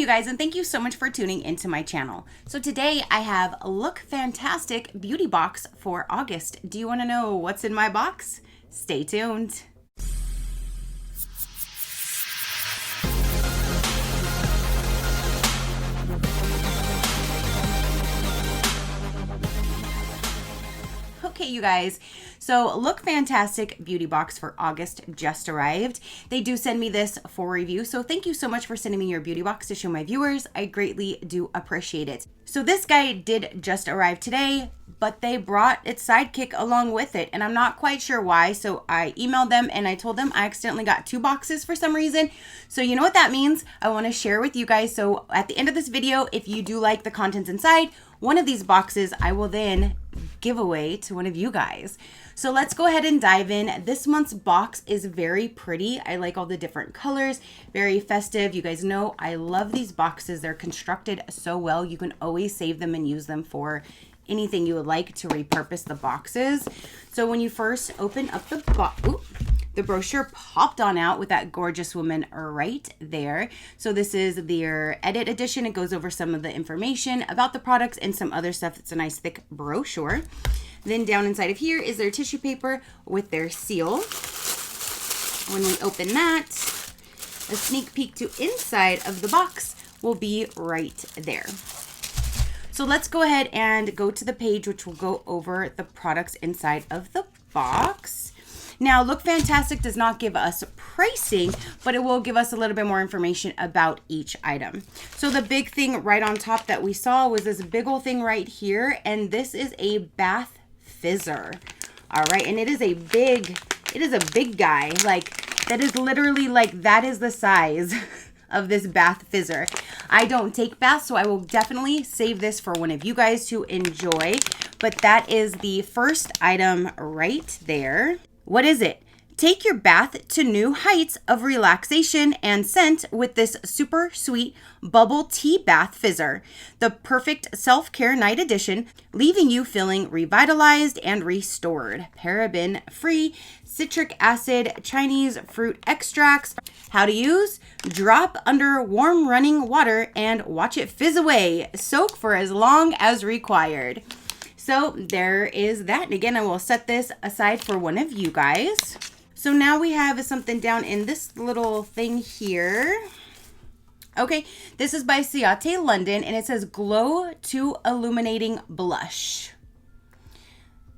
you guys, and thank you so much for tuning into my channel. So today I have a LookFantastic beauty box for August. Do you want to know what's in my box? Stay tuned. Okay, you guys, so LookFantastic beauty box for August just arrived. They do send me this for review, so thank you so much for sending me your beauty box to show my viewers. I greatly do appreciate it. So this guy did just arrive today, but they brought its sidekick along with it, and I'm not quite sure why. So I emailed them and I told them I accidentally got 2 boxes for some reason. So you know what that means? I want to share with you guys. So at the end of this video, if you do like the contents inside, one of these boxes I will then give away to one of you guys. So let's go ahead and dive in. This month's box is very pretty. I like all the different colors, very festive. You guys know I love these boxes. They're constructed so well. You can always save them and use them for anything you would like to repurpose the boxes. So when you first open up the brochure popped on out with that gorgeous woman right there. So this is their edit edition. It goes over some of the information about the products and some other stuff. It's a nice thick brochure. Then down inside of here is their tissue paper with their seal. When we open that, a sneak peek to inside of the box will be right there. So let's go ahead and go to the page which will go over the products inside of the box. Now, LookFantastic does not give us pricing, but it will give us a little bit more information about each item. So the big thing right on top that we saw was this big old thing right here, and this is a bath fizzer. All right, and it is a big guy. Like, that is literally like, that is the size of this bath fizzer. I don't take baths, so I will definitely save this for one of you guys to enjoy. But that is the first item right there. What is it? Take your bath to new heights of relaxation and scent with this super sweet bubble tea bath fizzer. The perfect self-care night edition, leaving you feeling revitalized and restored. Paraben-free, citric acid, Chinese fruit extracts. How to use? Drop under warm running water and watch it fizz away. Soak for as long as required. So there is that. And again, I will set this aside for one of you guys. So now we have something down in this little thing here. Okay, this is by Ciate London, and it says Glow to Illuminating Blush.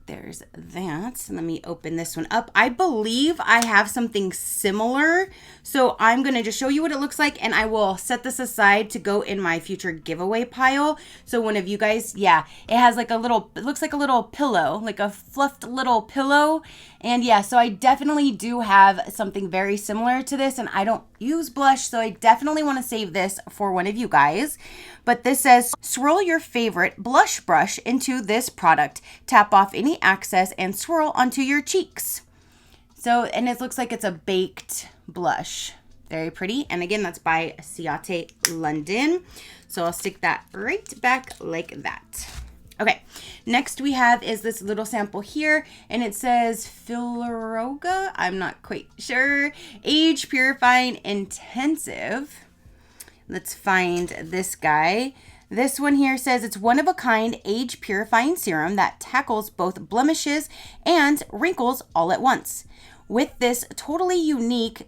There's that. Let me open this one up. I believe I have something similar. So I'm going to just show you what it looks like, and I will set this aside to go in my future giveaway pile. So one of you guys, yeah, it has like a little, it looks like a little pillow, like a fluffed little pillow. And yeah, so I definitely do have something very similar to this, and I don't use blush, so I definitely want to save this for one of you guys. But this says, swirl your favorite blush brush into this product. Tap off any excess and swirl onto your cheeks. So, and it looks like it's a baked blush. Very pretty. And again, that's by Ciate London. So I'll stick that right back like that. Okay, next we have is this little sample here, and it says Filoroga, I'm not quite sure, Age Purifying Intensive. Let's find this guy. This one here says it's one-of-a-kind age purifying serum that tackles both blemishes and wrinkles all at once. With this totally unique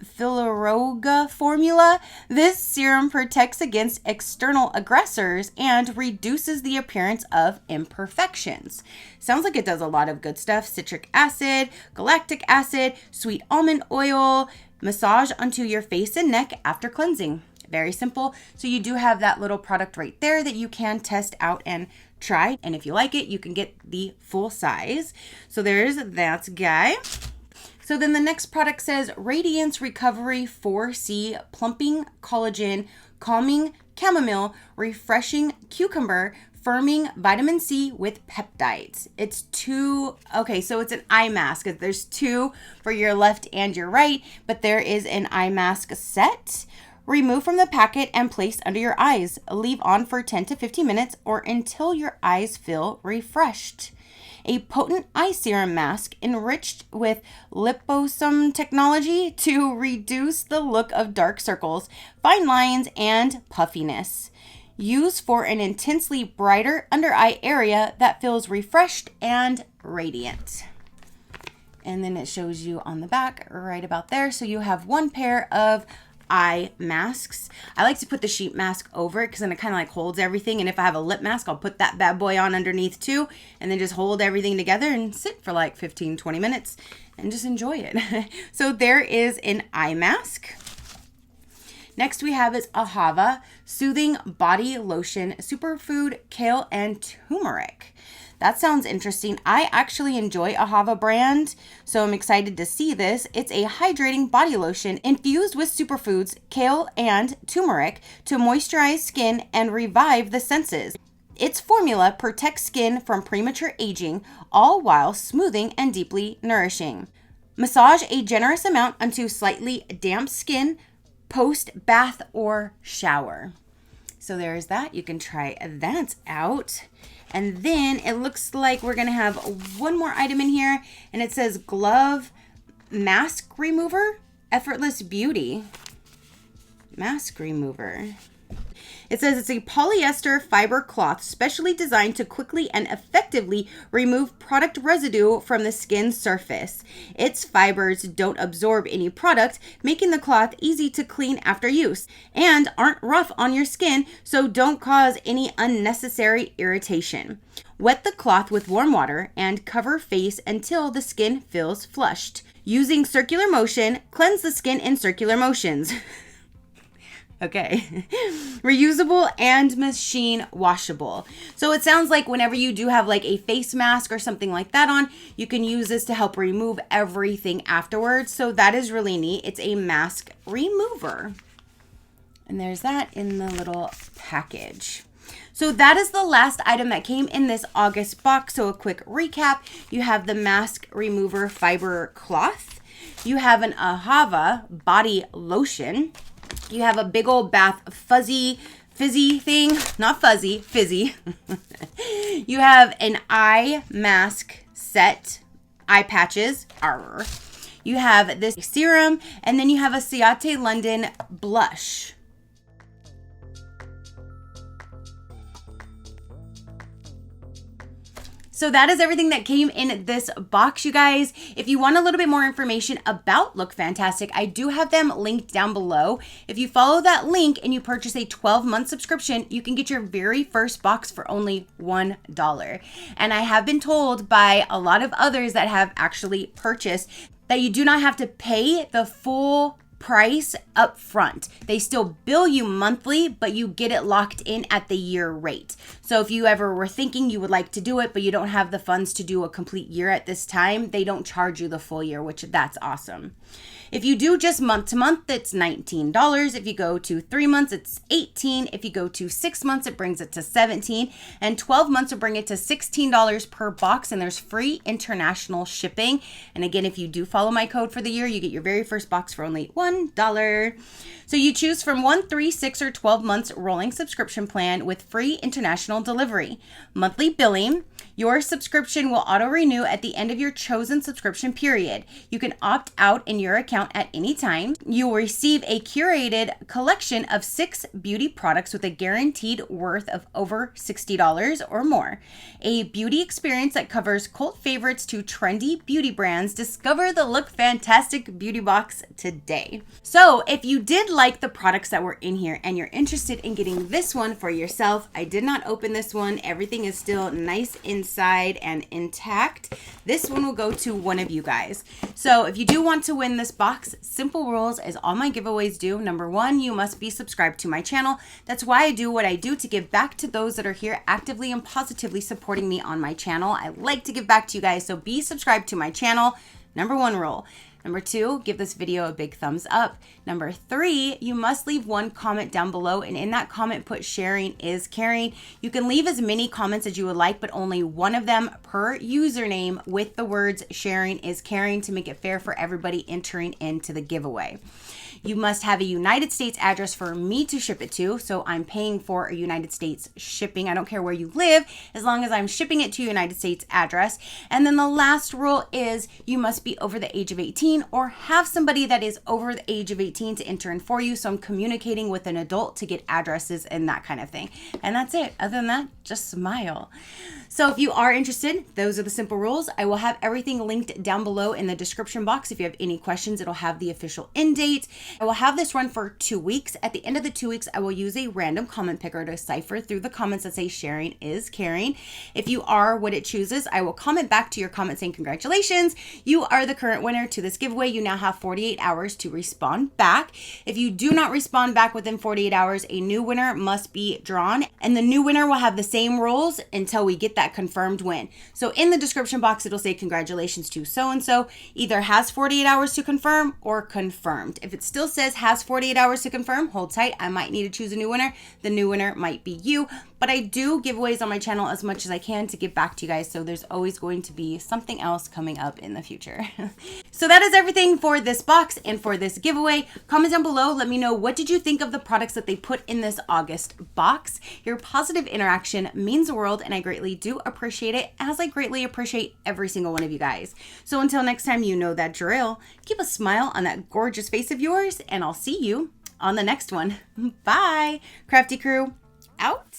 Filoroga formula, this serum protects against external aggressors and reduces the appearance of imperfections. Sounds like it does a lot of good stuff. Citric acid, galactic acid, sweet almond oil, massage onto your face and neck after cleansing. Very simple. So you do have that little product right there that you can test out and try. And if you like it, you can get the full size. So there's that guy. So then the next product says Radiance Recovery 4C Plumping Collagen Calming Chamomile Refreshing Cucumber Firming Vitamin C with Peptides. It's 2, okay, so it's an eye mask. There's 2 for your left and your right, but there is an eye mask set. Remove from the packet and place under your eyes. Leave on for 10 to 15 minutes or until your eyes feel refreshed. a potent eye serum mask enriched with liposome technology to reduce the look of dark circles, fine lines, and puffiness. Use for an intensely brighter under eye area that feels refreshed and radiant. And then it shows you on the back right about there. So you have one pair of eye masks. I like to put the sheet mask over it because then it kind of like holds everything. And if I have a lip mask, I'll put that bad boy on underneath too, and then just hold everything together and sit for like 15-20 minutes and just enjoy it. So there is an eye mask. Next we have is Ahava Soothing Body Lotion, Superfood, Kale, and Tumeric. That sounds interesting. I actually enjoy Ahava brand, so I'm excited to see this. It's a hydrating body lotion infused with superfoods, kale, and turmeric to moisturize skin and revive the senses. Its formula protects skin from premature aging, all while smoothing and deeply nourishing. Massage a generous amount onto slightly damp skin post-bath or shower. So there's that. You can try that out. And then it looks like we're going to have one more item in here, and it says Glove Mask Remover, Effortless Beauty. Mask Remover. It says it's a polyester fiber cloth specially designed to quickly and effectively remove product residue from the skin surface. Its fibers don't absorb any product, making the cloth easy to clean after use, and aren't rough on your skin, so don't cause any unnecessary irritation. Wet the cloth with warm water and cover face until the skin feels flushed. Using circular motion, cleanse the skin in circular motions. Okay. Reusable and machine washable. So it sounds like whenever you do have like a face mask or something like that on, you can use this to help remove everything afterwards. So that is really neat. It's a mask remover. And there's that in the little package. So that is the last item that came in this August box. So a quick recap. You have the mask remover fiber cloth. You have an Ahava body lotion. You have a big old bath fizzy thing, not fuzzy, fizzy. You have an eye mask set, eye patches. Arr. You have this serum, and then you have a Ciate London blush. So that is everything that came in this box, you guys. If you want a little bit more information about Lookfantastic, I do have them linked down below. If you follow that link and you purchase a 12-month subscription, you can get your very first box for only $1. And I have been told by a lot of others that have actually purchased that you do not have to pay the full price up front. They still bill you monthly, but you get it locked in at the year rate. So if you ever were thinking you would like to do it, but you don't have the funds to do a complete year at this time, they don't charge you the full year, which that's awesome. If you do just month to month, it's $19. If you go to 3 months, it's $18. If you go to 6 months, it brings it to $17. And 12 months will bring it to $16 per box, and there's free international shipping. And again, if you do follow my code for the year, you get your very first box for only $1. So you choose from 1, 3, 6, or 12 months rolling subscription plan with free international delivery. Monthly billing. Your subscription will auto-renew at the end of your chosen subscription period. You can opt out in your account at any time. You will receive a curated collection of 6 beauty products with a guaranteed worth of over $60 or more. A beauty experience that covers cult favorites to trendy beauty brands. Discover the Lookfantastic Beauty Box today. So if you did like the products that were in here and you're interested in getting this one for yourself, I did not open this one. Everything is still nice inside and intact. This one will go to one of you guys. So if you do want to win this box, simple rules as all my giveaways do. Number 1, you must be subscribed to my channel. That's why I do what I do, to give back to those that are here actively and positively supporting me on my channel. I like to give back to you guys, so be subscribed to my channel. Number 1 rule. Number 2, give this video a big thumbs up. Number 3, you must leave one comment down below, and in that comment put sharing is caring. You can leave as many comments as you would like, but only one of them per username with the words sharing is caring to make it fair for everybody entering into the giveaway. You must have a United States address for me to ship it to. So I'm paying for a United States shipping. I don't care where you live, as long as I'm shipping it to a United States address. And then the last rule is you must be over the age of 18 or have somebody that is over the age of 18 to enter in for you. So I'm communicating with an adult to get addresses and that kind of thing. And that's it. Other than that, just smile. So if you are interested, those are the simple rules. I will have everything linked down below in the description box. If you have any questions, it'll have the official end date. I will have this run for 2 weeks. At the end of the 2 weeks, I will use a random comment picker to cipher through the comments that say sharing is caring. If you are what it chooses, I will comment back to your comment saying congratulations, you are the current winner to this giveaway. You now have 48 hours to respond back. If you do not respond back within 48 hours, a new winner must be drawn, and the new winner will have the same rules until we get that confirmed win. So in the description box, it'll say congratulations to so-and-so, either has 48 hours to confirm or confirmed. If it still says has 48 hours to confirm, hold tight. I might need to choose a new winner. The new winner might be you, but I do giveaways on my channel as much as I can to give back to you guys. So there's always going to be something else coming up in the future. So that is everything for this box and for this giveaway. Comment down below. Let me know, what did you think of the products that they put in this August box? Your positive interaction means the world, and I greatly do appreciate it, as I greatly appreciate every single one of you guys. So until next time, you know that drill. Keep a smile on that gorgeous face of yours, and I'll see you on the next one. Bye. Crafty crew, out.